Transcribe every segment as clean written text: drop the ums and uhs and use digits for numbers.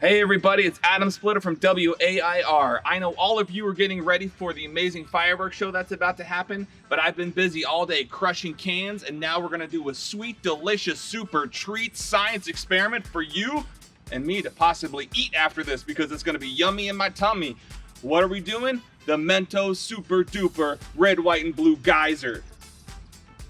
Hey everybody, it's Adam Splitter from WAIR. I know all of you are getting ready for the amazing fireworks show that's about to happen, but I've been busy all day crushing cans, and now we're gonna do a sweet, delicious, super treat science experiment for you and me to possibly eat after this because it's gonna be yummy in my tummy. What are we doing? The Mentos Super Duper Red, White, and Blue Geyser.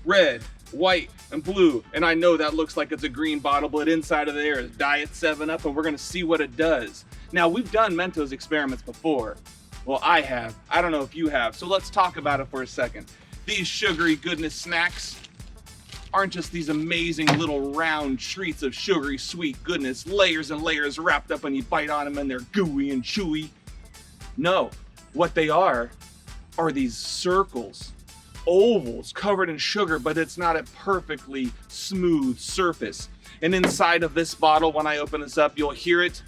Red, white, and blue, and I know that looks like it's a green bottle, but inside of there is Diet 7-Up, and we're gonna see what it does. Now, we've done Mentos experiments before. Well, I have. I don't know if you have, so let's talk about it for a second. These sugary goodness snacks aren't just these amazing little round treats of sugary sweet goodness, layers and layers wrapped up, and you bite on them and they're gooey and chewy. No, what they are these circles, ovals covered in sugar, but it's not a perfectly smooth surface. And inside of this bottle, when I open this up, you'll hear it.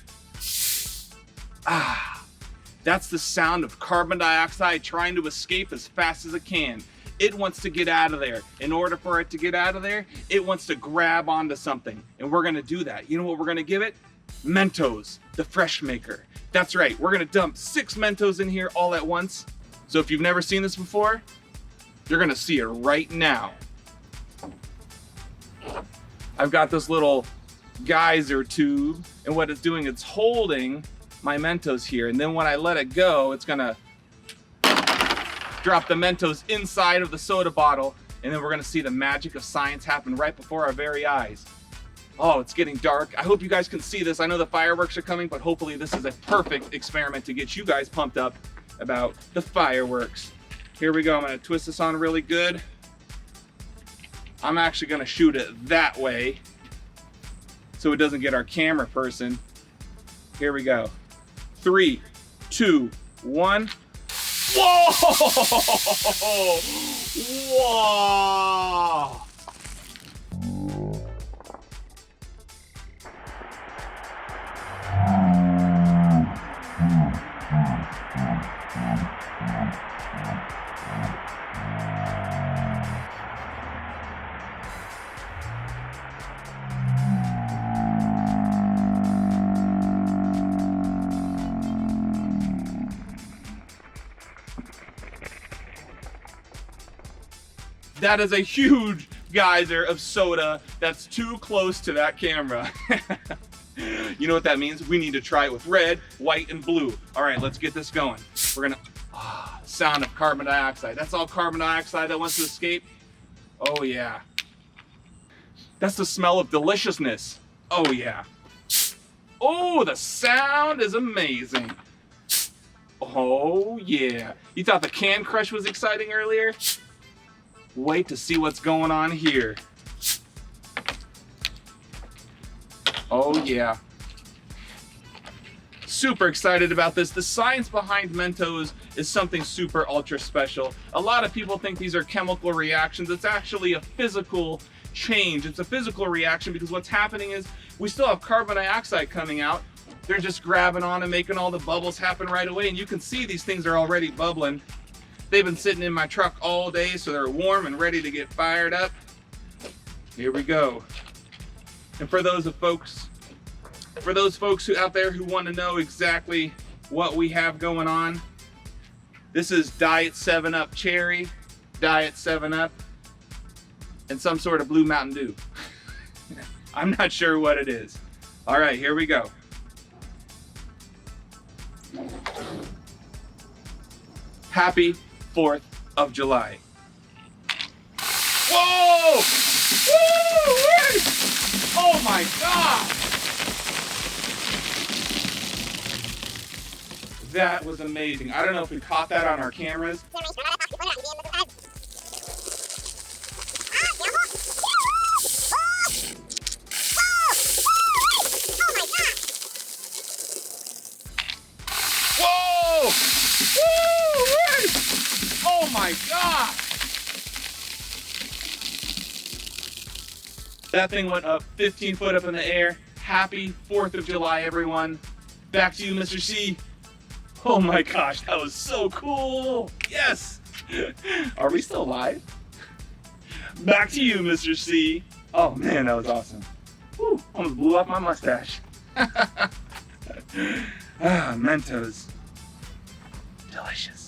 That's the sound of carbon dioxide trying to escape as fast as it can. It wants to get out of there. In order for it to get out of there, it wants to grab onto something, and we're gonna do that. You know what we're gonna give it? Mentos, the fresh maker. That's right, we're gonna dump 6 Mentos in here all at once. So if you've never seen this before, you're gonna see it right now. I've got this little geyser tube, and what it's doing, it's holding my Mentos here, and then when I let it go, it's gonna drop the Mentos inside of the soda bottle, and then we're gonna see the magic of science happen right before our very eyes. Oh, it's getting dark. I hope you guys can see this. I know the fireworks are coming, but hopefully this is a perfect experiment to get you guys pumped up about the fireworks. Here we go. I'm gonna twist this on really good. I'm actually gonna shoot it that way so it doesn't get our camera person. Here we go. 3, 2, 1. Whoa! Whoa! That is a huge geyser of soda that's too close to that camera. You know what that means? We need to try it with red, white, and blue. All right, let's get this going. We're gonna, sound of carbon dioxide. That's all carbon dioxide that wants to escape. Oh yeah. That's the smell of deliciousness. Oh yeah. Oh, the sound is amazing. Oh yeah. You thought the can crush was exciting earlier? Wait to see what's going on here. Oh yeah. Super excited about this. The science behind Mentos is something super ultra special. A lot of people think these are chemical reactions. It's actually a physical change. It's a physical reaction because what's happening is we still have carbon dioxide coming out. They're just grabbing on and making all the bubbles happen right away. And you can see these things are already bubbling. They've been sitting in my truck all day, so they're warm and ready to get fired up. Here we go. And for those folks who out there who want to know exactly what we have going on, this is Diet 7-Up Cherry, Diet 7-Up, and some sort of Blue Mountain Dew. I'm not sure what it is. All right, here we go. Happy 4th of July. Whoa! Woo! Oh my God! That was amazing. I don't know if we caught that on our cameras. Whoa! Woo! Oh my God! That thing went up 15 foot up in the air. Happy 4th of July, everyone. Back to you, Mr. C. Oh my gosh, that was so cool. Yes. Are we still live? Back to you, Mr. C. Oh man, that was awesome. Whew, almost blew off my mustache. Ah, Mentos. Delicious.